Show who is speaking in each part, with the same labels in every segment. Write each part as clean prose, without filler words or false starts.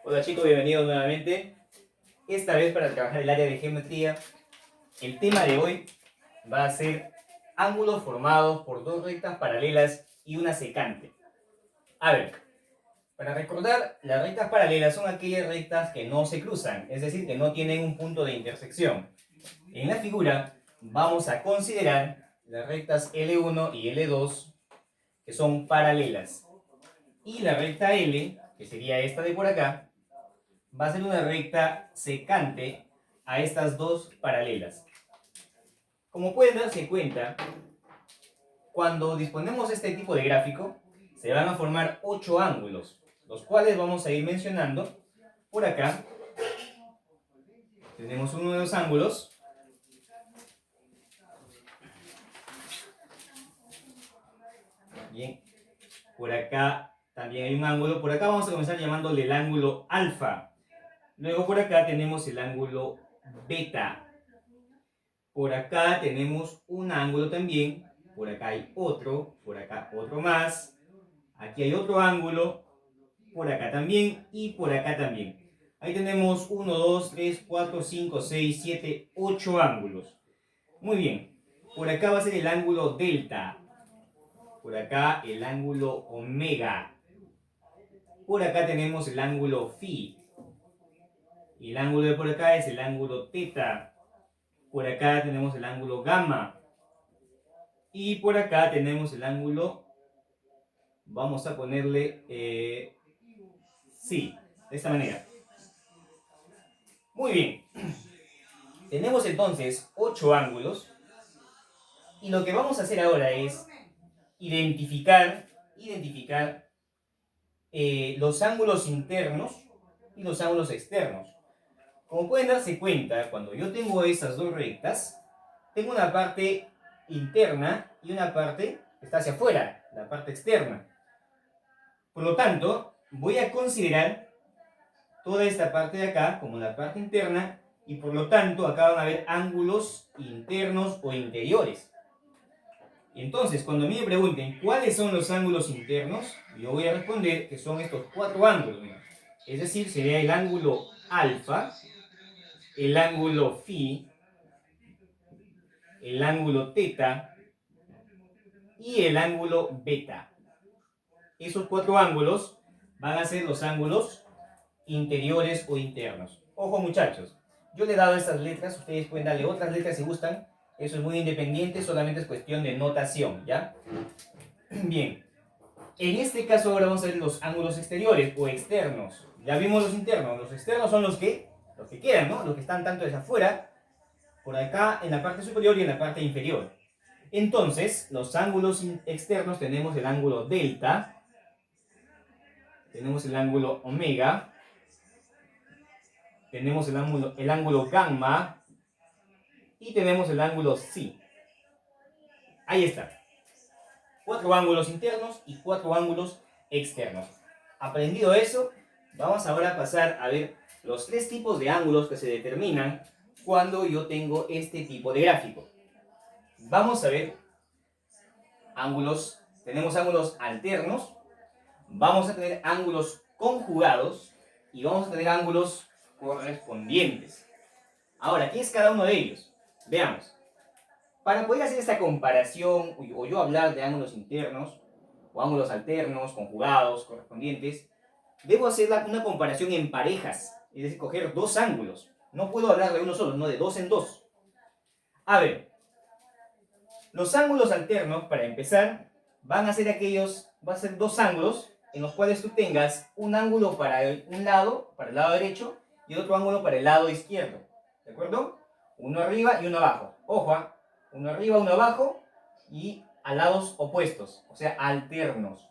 Speaker 1: Hola chicos, bienvenidos nuevamente. Esta vez para trabajar el área de geometría, el tema de hoy va a ser ángulos formados por dos rectas paralelas y una secante. A ver, para recordar, las rectas paralelas son aquellas rectas que no se cruzan, es decir, que no tienen un punto de intersección. En la figura vamos a considerar las rectas L1 y L2 que son paralelas. Y la recta L, que sería esta de por acá, va a ser una recta secante a estas dos paralelas. Como pueden darse cuenta, cuando disponemos este tipo de gráfico, se van a formar 8 ángulos, los cuales vamos a ir mencionando. Por acá tenemos uno de los ángulos. Bien, por acá también hay un ángulo. Por acá vamos a comenzar llamándole el ángulo alfa. Luego por acá tenemos el ángulo beta. Por acá tenemos un ángulo también. Por acá hay otro. Por acá otro más. Aquí hay otro ángulo. Por acá también. Y por acá también. Ahí tenemos 1, 2, 3, 4, 5, 6, 7, 8 ángulos. Muy bien. Por acá va a ser el ángulo delta. Por acá el ángulo omega. Por acá tenemos el ángulo phi. Y el ángulo de por acá es el ángulo teta. Por acá tenemos el ángulo gamma. Y por acá tenemos el ángulo, vamos a ponerle, sí, de esta manera. Muy bien. Tenemos entonces 8 ángulos. Y lo que vamos a hacer ahora es identificar los ángulos internos y los ángulos externos. Como pueden darse cuenta, cuando yo tengo esas dos rectas, tengo una parte interna y una parte que está hacia afuera, la parte externa. Por lo tanto, voy a considerar toda esta parte de acá como la parte interna y por lo tanto acá van a haber ángulos internos o interiores. Entonces, cuando a mí me pregunten cuáles son los ángulos internos, yo voy a responder que son estos 4 ángulos. Es decir, sería el ángulo alfa, el ángulo phi, el ángulo teta y el ángulo beta. Esos 4 ángulos van a ser los ángulos interiores o internos. Ojo muchachos, yo le he dado estas letras, ustedes pueden darle otras letras si gustan, eso es muy independiente, solamente es cuestión de notación, ¿ya? Bien, en este caso ahora vamos a ver los ángulos exteriores o externos. Ya vimos los internos, los externos son los que quedan, ¿no? Los que están tanto desde afuera, por acá en la parte superior y en la parte inferior. Entonces, los ángulos externos tenemos el ángulo delta, tenemos el ángulo omega, tenemos el ángulo gamma y tenemos el ángulo psi. Ahí está. 4 ángulos internos y 4 ángulos externos. Aprendido eso, vamos ahora a pasar a ver los 3 tipos de ángulos que se determinan cuando yo tengo este tipo de gráfico. Vamos a ver ángulos, tenemos ángulos alternos, vamos a tener ángulos conjugados y vamos a tener ángulos correspondientes. Ahora, ¿qué es cada uno de ellos? Veamos. Para poder hacer esta comparación o yo hablar de ángulos internos o ángulos alternos, conjugados, correspondientes, debo hacer una comparación en parejas, es decir, coger 2 ángulos. No puedo hablar de uno solo, no de 2 en 2. A ver, los ángulos alternos, para empezar, van a ser 2 ángulos en los cuales tú tengas un ángulo para un lado, para el lado derecho, y otro ángulo para el lado izquierdo. ¿De acuerdo? Uno arriba y uno abajo. Ojo, uno arriba, uno abajo y a lados opuestos, o sea, alternos.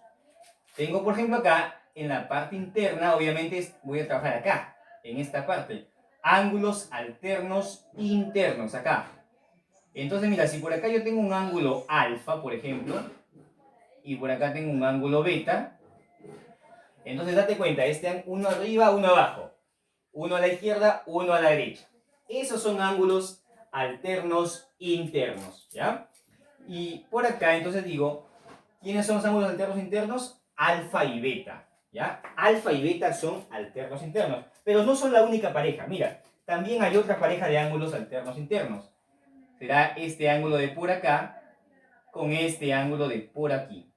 Speaker 1: Tengo, por ejemplo, acá, en la parte interna, obviamente voy a trabajar acá, en esta parte. Ángulos alternos internos, acá. Entonces, mira, si por acá yo tengo un ángulo alfa, por ejemplo, y por acá tengo un ángulo beta, entonces date cuenta, uno arriba, uno abajo. Uno a la izquierda, uno a la derecha. Esos son ángulos alternos internos, ¿ya? Y por acá, entonces digo, ¿quiénes son los ángulos alternos internos? Alfa y beta. ¿Ya? Alfa y beta son alternos internos. Pero no son la única pareja. Mira, también hay otra pareja de ángulos alternos internos. Será este ángulo de por acá con este ángulo de por aquí.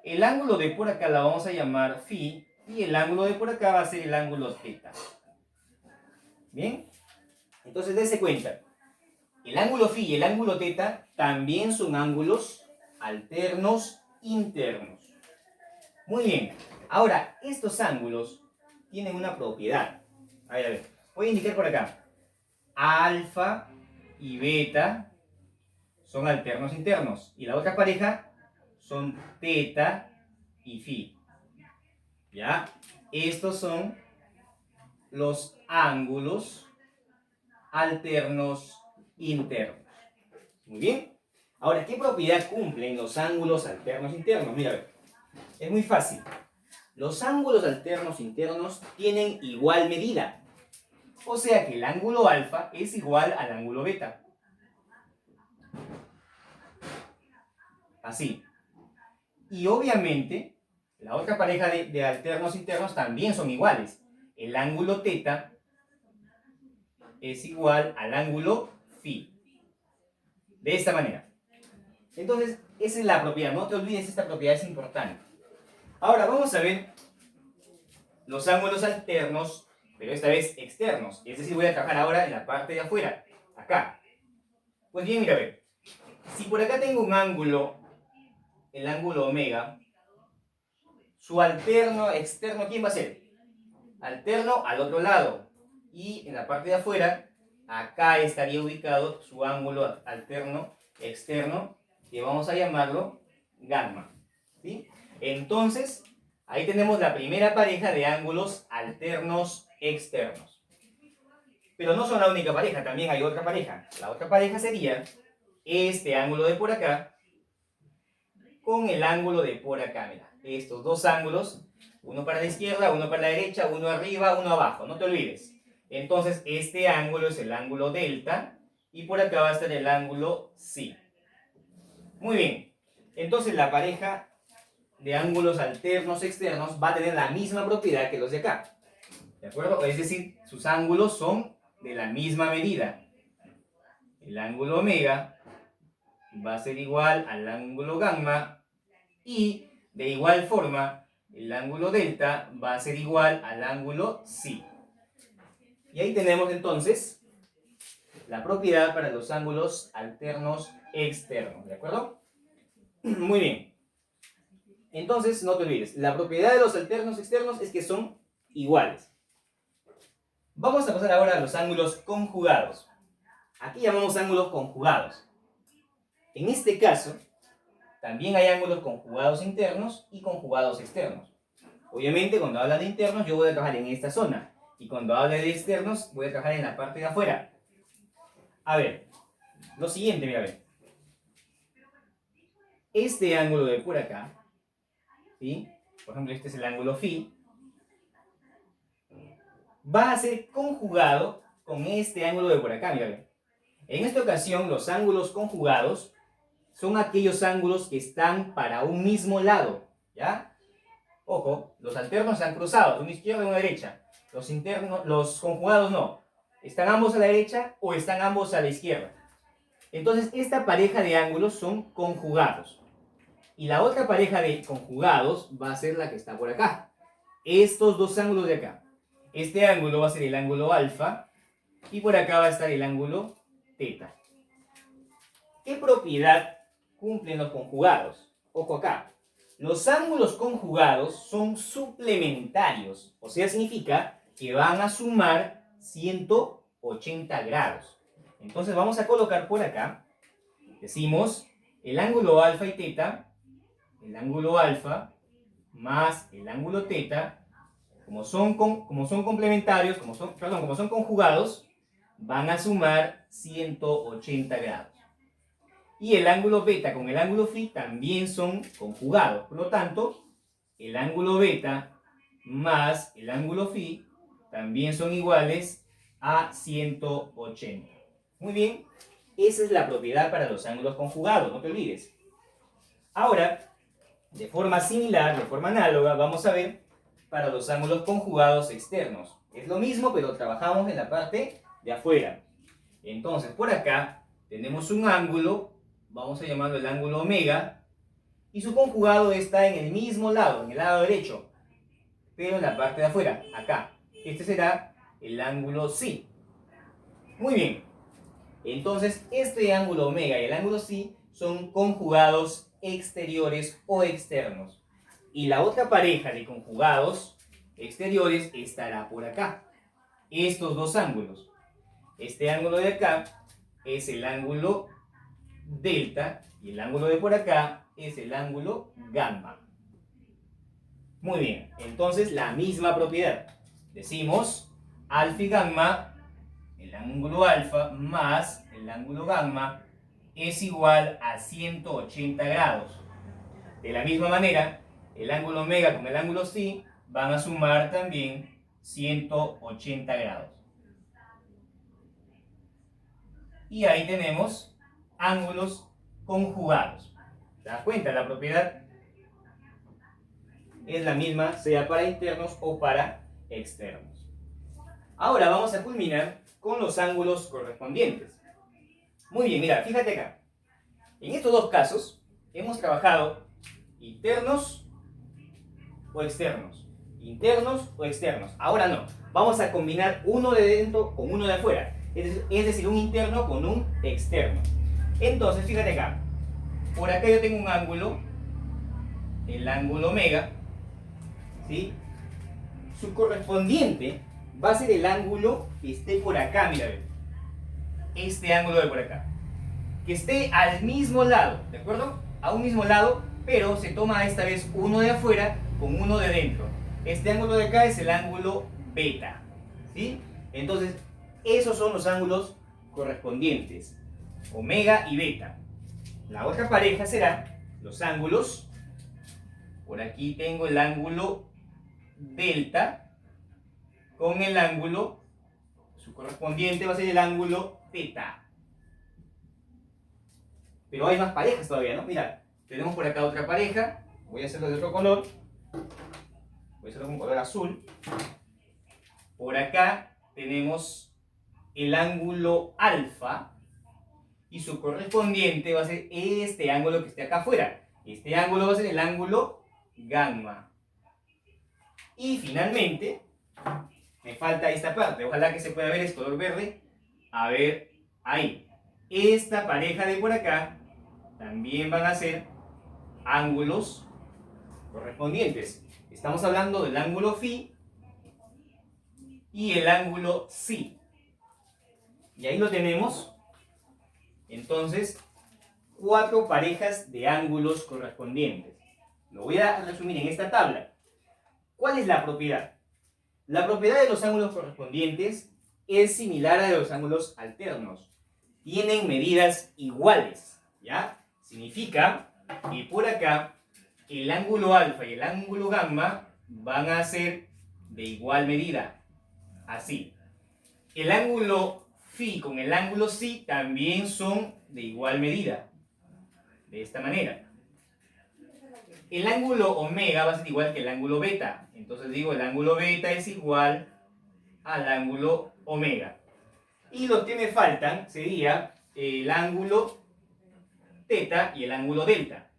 Speaker 1: El ángulo de por acá la vamos a llamar phi y el ángulo de por acá va a ser el ángulo teta. ¿Bien? Entonces dése cuenta. El ángulo phi y el ángulo teta también son ángulos alternos internos. Muy bien. Ahora, estos ángulos tienen una propiedad. A ver. Voy a indicar por acá. Alfa y beta son alternos internos. Y la otra pareja son teta y phi. ¿Ya? Estos son los ángulos alternos internos. Muy bien. Ahora, ¿qué propiedad cumplen los ángulos alternos internos? Mira, a ver. Es muy fácil. Los ángulos alternos internos tienen igual medida. O sea que el ángulo alfa es igual al ángulo beta. Así. Y obviamente, la otra pareja de alternos internos también son iguales. El ángulo teta es igual al ángulo phi. De esta manera. Entonces, esa es la propiedad. No te olvides, esta propiedad es importante. Ahora, vamos a ver los ángulos alternos, pero esta vez externos. Es decir, voy a trabajar ahora en la parte de afuera. Acá. Pues bien, mira, a ver. Si por acá tengo un ángulo, el ángulo omega, su alterno externo, ¿quién va a ser? Alterno al otro lado. Y en la parte de afuera, acá estaría ubicado su ángulo alterno externo, que vamos a llamarlo gamma. ¿Sí? Entonces, ahí tenemos la primera pareja de ángulos alternos externos. Pero no son la única pareja, también hay otra pareja. La otra pareja sería este ángulo de por acá con el ángulo de por acá. Mira, estos dos ángulos, uno para la izquierda, uno para la derecha, uno arriba, uno abajo, no te olvides. Entonces, este ángulo es el ángulo delta y por acá va a estar el ángulo psi. Muy bien. Entonces, la pareja de ángulos alternos externos va a tener la misma propiedad que los de acá. ¿De acuerdo? Es decir, sus ángulos son de la misma medida. El ángulo omega va a ser igual al ángulo gamma y de igual forma el ángulo delta va a ser igual al ángulo psi. Y ahí tenemos entonces la propiedad para los ángulos alternos externos. ¿De acuerdo? Muy bien. Entonces, no te olvides, la propiedad de los alternos externos es que son iguales. Vamos a pasar ahora a los ángulos conjugados. Aquí llamamos ángulos conjugados. En este caso, también hay ángulos conjugados internos y conjugados externos. Obviamente, cuando habla de internos, yo voy a trabajar en esta zona. Y cuando habla de externos, voy a trabajar en la parte de afuera. A ver, lo siguiente, mira, a ver. Este ángulo de por acá, ¿sí? Por ejemplo, este es el ángulo phi, va a ser conjugado con este ángulo de por acá, mira, a ver. En esta ocasión, los ángulos conjugados son aquellos ángulos que están para un mismo lado, ¿ya? Ojo, los alternos están cruzados, una izquierda y una derecha. Los conjugados no. ¿Están ambos a la derecha o están ambos a la izquierda? Entonces, esta pareja de ángulos son conjugados. Y la otra pareja de conjugados va a ser la que está por acá. Estos dos ángulos de acá. Este ángulo va a ser el ángulo alfa y por acá va a estar el ángulo teta. ¿Qué propiedad cumplen los conjugados? Ojo acá. Los ángulos conjugados son suplementarios, o sea, significa que van a sumar 180 grados. Entonces vamos a colocar por acá, decimos, el ángulo alfa y teta, el ángulo alfa más el ángulo teta, como son complementarios, como son conjugados, van a sumar 180 grados. Y el ángulo beta con el ángulo phi también son conjugados. Por lo tanto, el ángulo beta más el ángulo phi también son iguales a 180. Muy bien, esa es la propiedad para los ángulos conjugados, no te olvides. Ahora, de forma similar, de forma análoga, vamos a ver para los ángulos conjugados externos. Es lo mismo, pero trabajamos en la parte de afuera. Entonces, por acá tenemos un ángulo, vamos a llamarlo el ángulo omega, y su conjugado está en el mismo lado, en el lado derecho, pero en la parte de afuera, acá. Este será el ángulo psi. Muy bien. Entonces, este ángulo omega y el ángulo psi son conjugados exteriores o externos. Y la otra pareja de conjugados exteriores estará por acá. Estos dos ángulos. Este ángulo de acá es el ángulo delta y el ángulo de por acá es el ángulo gamma. Muy bien, entonces la misma propiedad. Decimos alfa y gamma, el ángulo alfa más el ángulo gamma es igual a 180 grados. De la misma manera, el ángulo omega con el ángulo psi van a sumar también 180 grados. Y ahí tenemos ángulos conjugados. ¿Te das cuenta? La propiedad es la misma, sea para internos o para externos. Ahora vamos a culminar con los ángulos correspondientes. Muy bien, mira, fíjate acá. En estos dos casos hemos trabajado internos o externos. Internos o externos. Ahora no. Vamos a combinar uno de dentro con uno de afuera. Es decir, un interno con un externo. Entonces, fíjate acá. Por acá yo tengo un ángulo, el ángulo omega, ¿sí? Su correspondiente va a ser el ángulo que esté por acá, mira, este ángulo de por acá. Que esté al mismo lado, ¿de acuerdo? A un mismo lado, pero se toma esta vez uno de afuera con uno de dentro. Este ángulo de acá es el ángulo beta, ¿sí? Entonces, esos son los ángulos correspondientes, omega y beta. La otra pareja será los ángulos, por aquí tengo el ángulo delta con el ángulo, su correspondiente va a ser el ángulo teta. Pero hay más parejas todavía, ¿no? Mira, tenemos por acá otra pareja, voy a hacerlo de otro color, voy a hacerlo con color azul. Por acá tenemos el ángulo alfa y su correspondiente va a ser este ángulo que esté acá afuera. Este ángulo va a ser el ángulo gamma. Y finalmente, me falta esta parte. Ojalá que se pueda ver, es color verde. A ver, ahí. Esta pareja de por acá también van a ser ángulos correspondientes. Estamos hablando del ángulo phi y el ángulo psi. Y ahí lo tenemos. Entonces, 4 parejas de ángulos correspondientes. Lo voy a resumir en esta tabla. ¿Cuál es la propiedad? La propiedad de los ángulos correspondientes es similar a la de los ángulos alternos. Tienen medidas iguales, ¿ya? Significa que por acá el ángulo alfa y el ángulo gamma van a ser de igual medida. Así. El ángulo phi con el ángulo psi también son de igual medida. De esta manera. El ángulo omega va a ser igual que el ángulo beta. Entonces digo, el ángulo beta es igual al ángulo omega. Y los que me faltan sería el ángulo teta y el ángulo delta.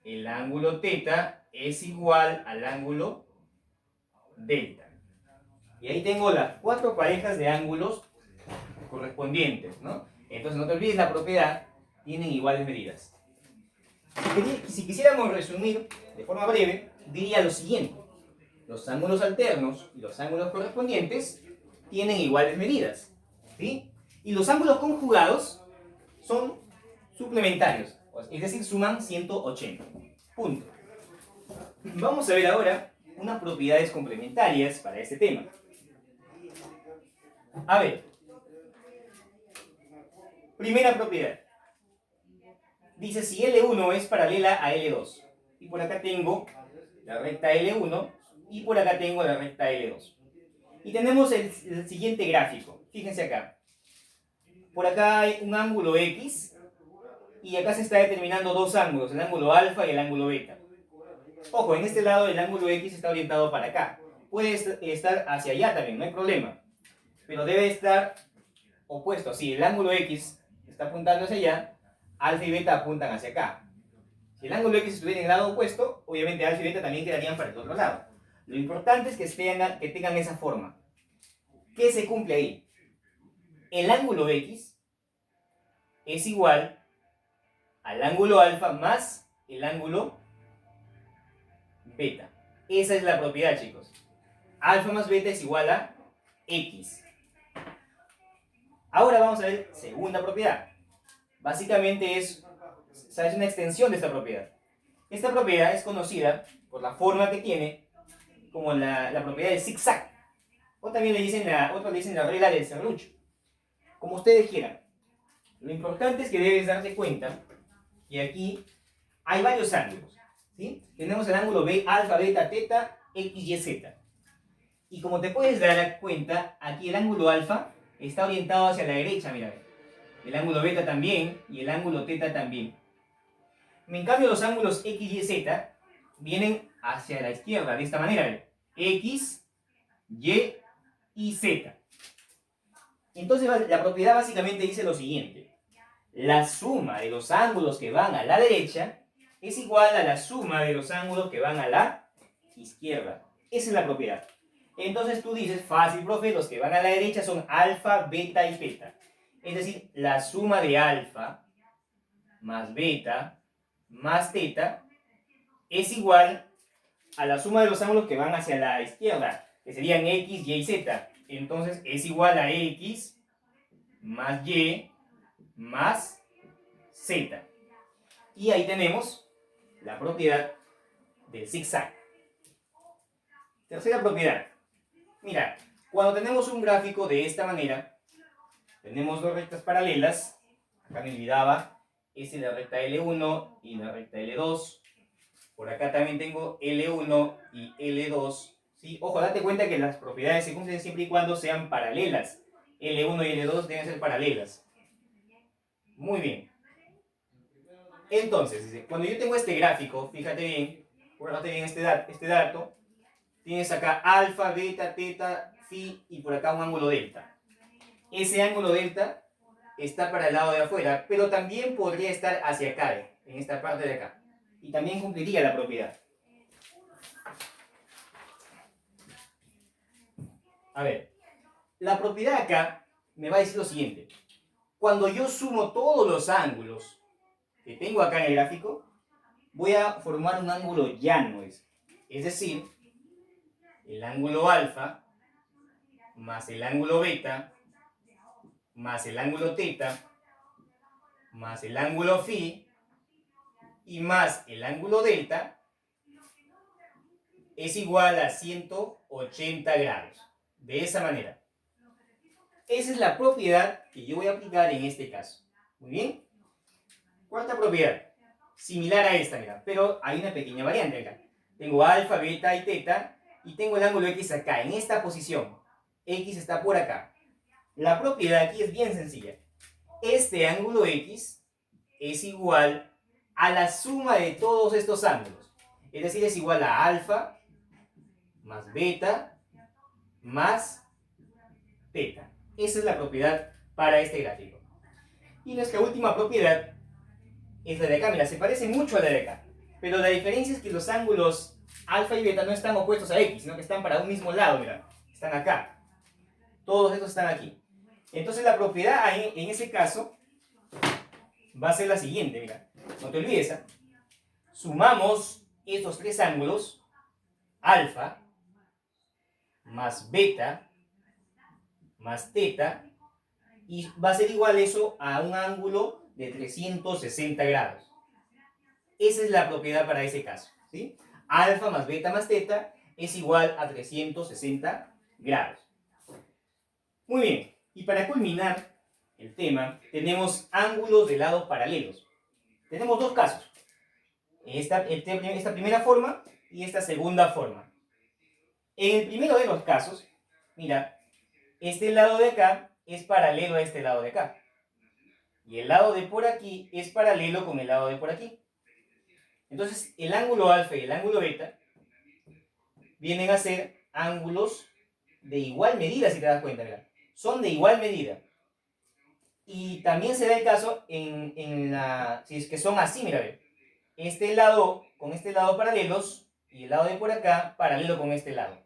Speaker 1: El ángulo teta es igual al ángulo delta. Y ahí tengo las 4 parejas de ángulos correspondientes, ¿no? Entonces no te olvides la propiedad, tienen iguales medidas. Si quisiéramos resumir de forma breve, diría lo siguiente. Los ángulos alternos y los ángulos correspondientes tienen iguales medidas, ¿sí? Y los ángulos conjugados son suplementarios, es decir, suman 180. Punto. Vamos a ver ahora unas propiedades complementarias para este tema. A ver, primera propiedad. Dice si L1 es paralela a L2. Y por acá tengo la recta L1 y por acá tengo la recta L2. Y tenemos el siguiente gráfico. Fíjense acá. Por acá hay un ángulo X y acá se está determinando dos ángulos, el ángulo alfa y el ángulo beta. Ojo, en este lado el ángulo X está orientado para acá. Puede estar hacia allá también, no hay problema. Pero debe estar opuesto. Si el ángulo X está apuntando hacia allá, alfa y beta apuntan hacia acá. Si el ángulo X estuviera en el lado opuesto, obviamente alfa y beta también quedarían para el otro lado. Lo importante es que tengan esa forma. ¿Qué se cumple ahí? El ángulo X es igual al ángulo alfa más el ángulo beta. Esa es la propiedad, chicos. Alfa más beta es igual a X. Ahora vamos a ver segunda propiedad. Básicamente es una extensión de esta propiedad. Esta propiedad es conocida por la forma que tiene como la propiedad del zigzag. O también otros le dicen la regla del serrucho. Como ustedes quieran. Lo importante es que debes darte cuenta que aquí hay varios ángulos. ¿Sí? Tenemos el ángulo B, alfa, beta, teta, X, Y, Z. Y como te puedes dar cuenta, aquí el ángulo alfa está orientado hacia la derecha, mira. El ángulo beta también y el ángulo teta también. En cambio, los ángulos X, Y, Z vienen hacia la izquierda, de esta manera. ¿Ve? X, Y y Z. Entonces, la propiedad básicamente dice lo siguiente. La suma de los ángulos que van a la derecha es igual a la suma de los ángulos que van a la izquierda. Esa es la propiedad. Entonces tú dices, fácil, profe, los que van a la derecha son alfa, beta y teta. Es decir, la suma de alfa más beta más teta es igual a la suma de los ángulos que van hacia la izquierda, que serían X, Y y Z. Entonces es igual a X más Y más Z. Y ahí tenemos la propiedad del zigzag. Tercera propiedad. Mira, cuando tenemos un gráfico de esta manera, tenemos dos rectas paralelas. Acá me olvidaba, esta es la recta L1 y la recta L2. Por acá también tengo L1 y L2. ¿Sí? Ojo, date cuenta que las propiedades se cumplen siempre y cuando sean paralelas. L1 y L2 deben ser paralelas. Muy bien. Entonces, cuando yo tengo este gráfico, fíjate bien este dato, tienes acá alfa, beta, teta, phi y por acá un ángulo delta. Ese ángulo delta está para el lado de afuera, pero también podría estar hacia acá, en esta parte de acá. Y también cumpliría la propiedad. A ver, la propiedad acá me va a decir lo siguiente. Cuando yo sumo todos los ángulos que tengo acá en el gráfico, voy a formar un ángulo llano. Es decir, el ángulo alfa más el ángulo beta más el ángulo teta más el ángulo phi y más el ángulo delta es igual a 180 grados. De esa manera. Esa es la propiedad que yo voy a aplicar en este caso. Muy bien. Cuarta propiedad. Similar a esta, mira, pero hay una pequeña variante acá. Tengo alfa, beta y teta y tengo el ángulo X acá, en esta posición. X está por acá. La propiedad aquí es bien sencilla. Este ángulo X es igual a la suma de todos estos ángulos. Es decir, es igual a alfa más beta más teta. Esa es la propiedad para este gráfico. Y nuestra última propiedad es la de acá. Mira, se parece mucho a la de acá. Pero la diferencia es que los ángulos alfa y beta no están opuestos a X, sino que están para un mismo lado, mira. Están acá. Todos estos están aquí. Entonces la propiedad en ese caso va a ser la siguiente, mira. No te olvides, ¿eh? Sumamos estos tres ángulos, alfa más beta más teta, y va a ser igual eso a un ángulo de 360 grados. Esa es la propiedad para ese caso, ¿sí? Alfa más beta más teta es igual a 360 grados. Muy bien, y para culminar el tema, tenemos ángulos de lados paralelos. Tenemos dos casos. Esta primera forma y esta segunda forma. En el primero de los casos, mira, este lado de acá es paralelo a este lado de acá. Y el lado de por aquí es paralelo con el lado de por aquí. Entonces, el ángulo alfa y el ángulo beta vienen a ser ángulos de igual medida, si te das cuenta, mira. Son de igual medida. Y también se da el caso si es que son así, mira, ve. Este lado con este lado paralelos y el lado de por acá paralelo con este lado.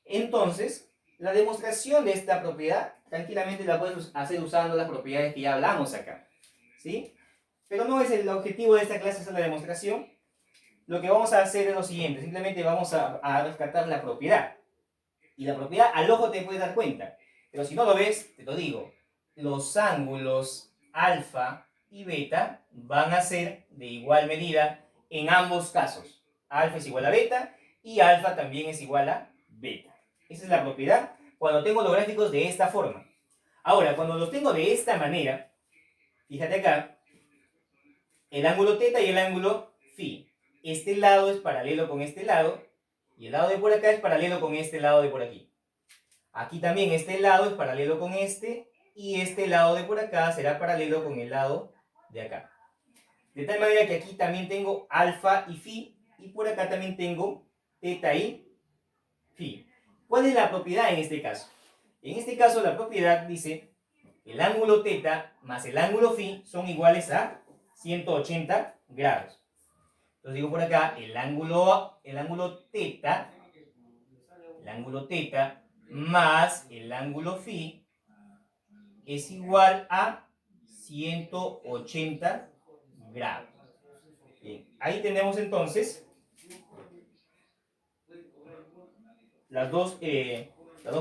Speaker 1: Entonces, la demostración de esta propiedad tranquilamente la puedes hacer usando las propiedades que ya hablamos acá, ¿sí? Pero no es el objetivo de esta clase hacer la demostración. Lo que vamos a hacer es lo siguiente, simplemente vamos a rescatar la propiedad. Y la propiedad al ojo te puedes dar cuenta, pero si no lo ves, te lo digo, los ángulos alfa y beta van a ser de igual medida en ambos casos. Alfa es igual a beta y alfa también es igual a beta. Esa es la propiedad cuando tengo los gráficos de esta forma. Ahora, cuando los tengo de esta manera, fíjate acá, el ángulo teta y el ángulo phi. Este lado es paralelo con este lado y el lado de por acá es paralelo con este lado de por aquí. Aquí también este lado es paralelo con este y este lado de por acá será paralelo con el lado de acá. De tal manera que aquí también tengo alfa y phi y por acá también tengo teta y phi. ¿Cuál es la propiedad en este caso? En este caso la propiedad dice el ángulo teta más el ángulo phi son iguales a 180 grados. Entonces digo por acá el ángulo teta más el ángulo phi es igual a 180 grados. Bien, ahí tenemos entonces las dos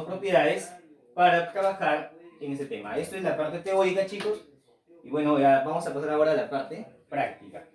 Speaker 1: propiedades para trabajar en este tema. Esto es la parte teórica, chicos. Y bueno, ya vamos a pasar ahora a la parte práctica.